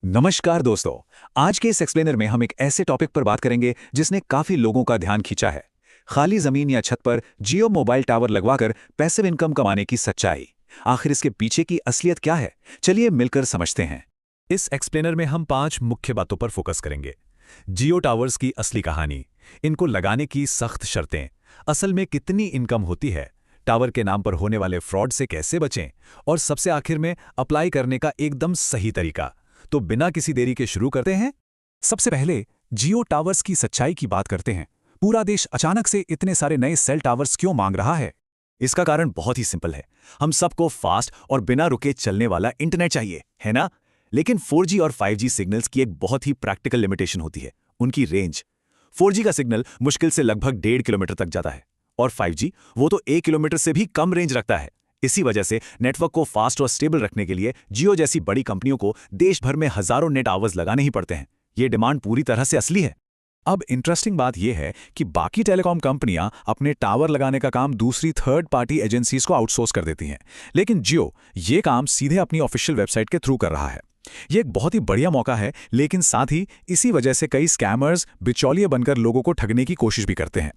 नमस्कार दोस्तों। आज के इस एक्सप्लेनर में हम एक ऐसे टॉपिक पर बात करेंगे जिसने काफी लोगों का ध्यान खींचा है। खाली जमीन या छत पर जियो मोबाइल टावर लगवाकर पैसिव इनकम कमाने की सच्चाई। आखिर इसके पीछे की असलियत क्या है, चलिए मिलकर समझते हैं। इस एक्सप्लेनर में हम 5 मुख्य बातों पर फोकस करेंगे। जियो टावर्स की असली कहानी, इनको लगाने की सख्त शर्तें, असल में कितनी इनकम होती है, टावर के नाम पर होने वाले फ्रॉड से कैसे बचें, और सबसे आखिर में अप्लाई करने का एकदम सही तरीका। तो बिना किसी देरी के शुरू करते हैं। सबसे पहले जियो टावर्स की सच्चाई की बात करते हैं। पूरा देश अचानक से इतने सारे नए सेल टावर्स क्यों मांग रहा है? इसका कारण बहुत ही सिंपल है। हम सबको फास्ट और बिना रुके चलने वाला इंटरनेट चाहिए, है ना? लेकिन 4G और 5G सिग्नल्स की एक बहुत ही प्रैक्टिकल लिमिटेशन होती है, उनकी रेंज। 4G का सिग्नल मुश्किल से लगभग 1.5 किलोमीटर तक जाता है, और 5G वो तो 1 किलोमीटर से भी कम रेंज रखता है। इसी वजह से नेटवर्क को फास्ट और स्टेबल रखने के लिए जियो जैसी बड़ी कंपनियों को देश भर में हजारों नेट आवर्स लगाने ही पड़ते हैं। ये डिमांड पूरी तरह से असली है। अब इंटरेस्टिंग बात यह है कि बाकी टेलीकॉम कंपनियां अपने टावर लगाने का काम दूसरी थर्ड पार्टी एजेंसीज को आउटसोर्स कर देती हैं, लेकिन जियो ये काम सीधे अपनी ऑफिशियल वेबसाइट के थ्रू कर रहा है। ये एक बहुत ही बढ़िया मौका है, लेकिन साथ ही इसी वजह से कई स्कैमर्स बिचौलिए बनकर लोगों को ठगने की कोशिश भी करते हैं।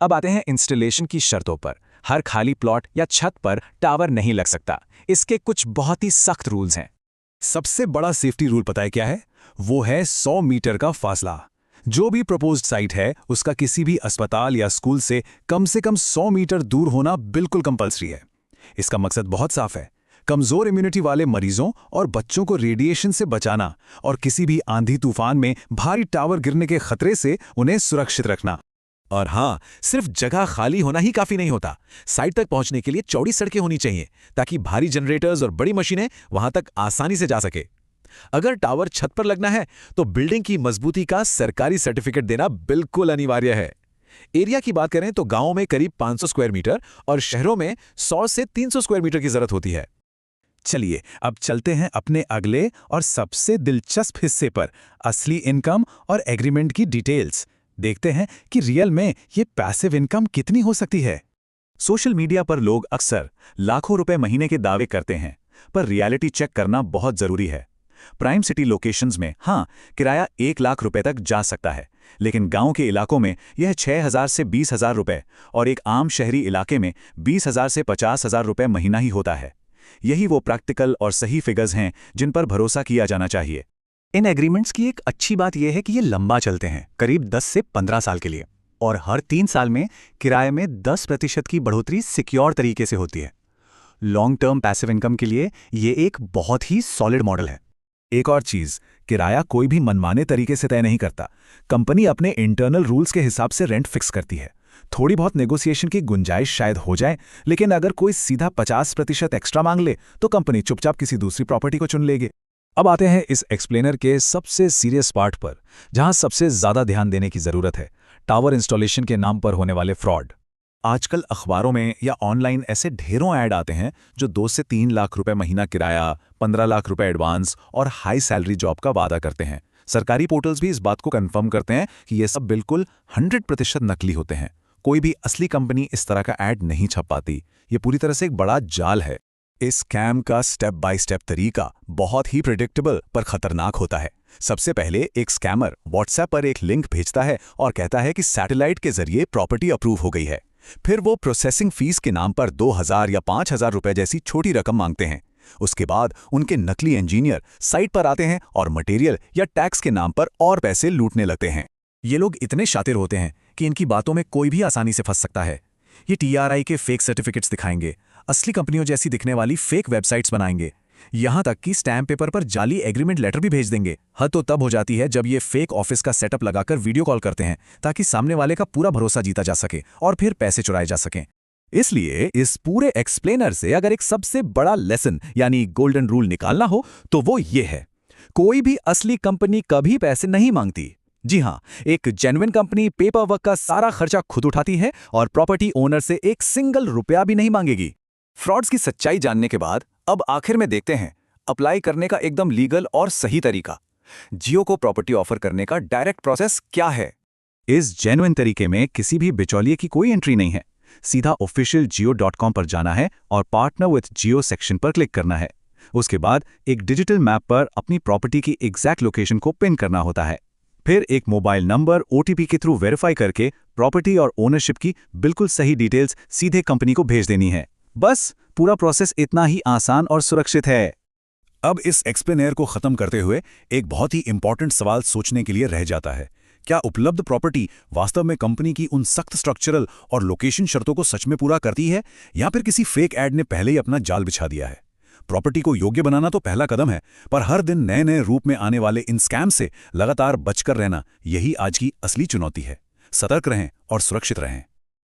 अब आते हैं इंस्टॉलेशन की शर्तों पर। हर खाली प्लॉट या छत पर टावर नहीं लग सकता। इसके कुछ बहुत ही सख्त रूल्स हैं। सबसे बड़ा सेफ्टी रूल पता है क्या है? वो है 100 मीटर का फासला। जो भी प्रपोज्ड साइट है उसका किसी भी अस्पताल या स्कूल से कम 100 मीटर दूर होना बिल्कुल कंपल्सरी है। इसका मकसद बहुत साफ है, कमजोर इम्यूनिटी वाले मरीजों और बच्चों को रेडिएशन से बचाना, और किसी भी आंधी तूफान में भारी टावर गिरने के खतरे से उन्हें सुरक्षित रखना। और हाँ, सिर्फ जगह खाली होना ही काफी नहीं होता। साइट तक पहुंचने के लिए चौड़ी सड़कें होनी चाहिए, ताकि भारी जनरेटर्स और बड़ी मशीनें वहां तक आसानी से जा सके। अगर टावर छत पर लगना है तो बिल्डिंग की मजबूती का सरकारी सर्टिफिकेट देना बिल्कुल अनिवार्य है। एरिया की बात करें तो गांवों में करीब 500 स्क्वायर मीटर और शहरों में 100 से 300 स्क्वायर मीटर की जरूरत होती है। चलिए अब चलते हैं अपने अगले और सबसे दिलचस्प हिस्से पर, असली इनकम और एग्रीमेंट की डिटेल्स। देखते हैं कि रियल में ये पैसिव इनकम कितनी हो सकती है। सोशल मीडिया पर लोग अक्सर लाखों रुपए महीने के दावे करते हैं, पर रियलिटी चेक करना बहुत जरूरी है। प्राइम सिटी लोकेशंस में हाँ, किराया 1 लाख रुपए तक जा सकता है, लेकिन गांव के इलाकों में यह 6,000 से 20,000 रुपए और एक आम शहरी इलाके में 20,000 से 50,000 रुपए महीना ही होता है। यही वो प्रैक्टिकल और सही फिगर्स हैं जिन पर भरोसा किया जाना चाहिए। इन एग्रीमेंट्स की एक अच्छी बात यह है कि ये लंबा चलते हैं, करीब 10 से 15 साल के लिए, और हर 3 साल में किराए में 10% की बढ़ोतरी सिक्योर तरीके से होती है। लॉन्ग टर्म पैसिव इनकम के लिए ये एक बहुत ही सॉलिड मॉडल है। एक और चीज, किराया कोई भी मनमाने तरीके से तय नहीं करता। कंपनी अपने इंटरनल रूल्स के हिसाब से रेंट फिक्स करती है। थोड़ी बहुत नेगोशिएशन की गुंजाइश शायद हो जाए, लेकिन अगर कोई सीधा 50% एक्स्ट्रा मांग ले तो कंपनी चुपचाप किसी दूसरी प्रॉपर्टी को चुन लेगी। अब आते हैं इस एक्सप्लेनर के सबसे सीरियस पार्ट पर, जहां सबसे ज्यादा ध्यान देने की जरूरत है, टावर इंस्टॉलेशन के नाम पर होने वाले फ्रॉड। आजकल अखबारों में या ऑनलाइन ऐसे ढेरों ऐड आते हैं जो 2 से 3 लाख रुपए महीना किराया, 15 लाख रुपए एडवांस और हाई सैलरी जॉब का वादा करते हैं। सरकारी पोर्टल्स भी इस बात को कंफर्म करते हैं कि ये सब बिल्कुल 100% नकली होते हैं। कोई भी असली कंपनी इस तरह का ऐड नहीं छप पाती। ये पूरी तरह से एक बड़ा जाल है। इस स्कैम का स्टेप बाय स्टेप तरीका बहुत ही प्रेडिक्टेबल पर खतरनाक होता है। सबसे पहले एक स्कैमर व्हाट्सएप पर एक लिंक भेजता है और कहता है कि सैटेलाइट के जरिए प्रॉपर्टी अप्रूव हो गई है। फिर वो प्रोसेसिंग फीस के नाम पर 2,000 या 5,000 रुपए जैसी छोटी रकम मांगते हैं। उसके बाद उनके नकली इंजीनियर साइट पर आते हैं और मटेरियल या टैक्स के नाम पर और पैसे लूटने लगते हैं। ये लोग इतने शातिर होते हैं कि इनकी बातों में कोई भी आसानी से फंस सकता है। ये TRI के फेक सर्टिफिकेट्स दिखाएंगे, असली कंपनियों जैसी दिखने वाली फेक वेबसाइट्स बनाएंगे, यहां तक कि स्टैम्प पेपर पर जाली एग्रीमेंट लेटर भी भेज देंगे। हद तो तब हो जाती है जब ये फेक ऑफिस का सेटअप लगाकर वीडियो कॉल करते हैं, ताकि सामने वाले का पूरा भरोसा जीता जा सके और फिर पैसे चुराए जा सकें। इसलिए इस पूरे एक्सप्लेनर से अगर एक सबसे बड़ा लेसन यानी गोल्डन रूल निकालना हो तो वो ये है, कोई भी असली कंपनी कभी पैसे नहीं मांगती। जी हाँ, एक जेन्युइन कंपनी पेपर वर्क का सारा खर्चा खुद उठाती है और प्रॉपर्टी ओनर से एक सिंगल रुपया भी नहीं मांगेगी। फ्रॉड्स की सच्चाई जानने के बाद अब आखिर में देखते हैं अप्लाई करने का एकदम लीगल और सही तरीका। जियो को प्रॉपर्टी ऑफर करने का डायरेक्ट प्रोसेस क्या है? इस जेन्युइन तरीके में किसी भी बिचौलिए की कोई एंट्री नहीं है। सीधा ऑफिशियल जियो.com पर जाना है और पार्टनर विथ जियो सेक्शन पर क्लिक करना है। उसके बाद एक डिजिटल मैप पर अपनी प्रॉपर्टी की एग्जैक्ट लोकेशन को पिन करना होता है। फिर एक मोबाइल नंबर OTP के थ्रू वेरीफाई करके प्रॉपर्टी और ओनरशिप की बिल्कुल सही डिटेल्स सीधे कंपनी को भेज देनी है। बस पूरा प्रोसेस इतना ही आसान और सुरक्षित है। अब इस एक्सप्लेनेयर को खत्म करते हुए एक बहुत ही इंपॉर्टेंट सवाल सोचने के लिए रह जाता है। क्या उपलब्ध प्रॉपर्टी वास्तव में कंपनी की उन सख्त स्ट्रक्चरल और लोकेशन शर्तों को सच में पूरा करती है, या फिर किसी फेक ऐड ने पहले ही अपना जाल बिछा दिया है? प्रॉपर्टी को योग्य बनाना तो पहला कदम है, पर हर दिन नए नए रूप में आने वाले इन स्कैम से लगातार बचकर रहना, यही आज की असली चुनौती है। सतर्क रहें और सुरक्षित रहें।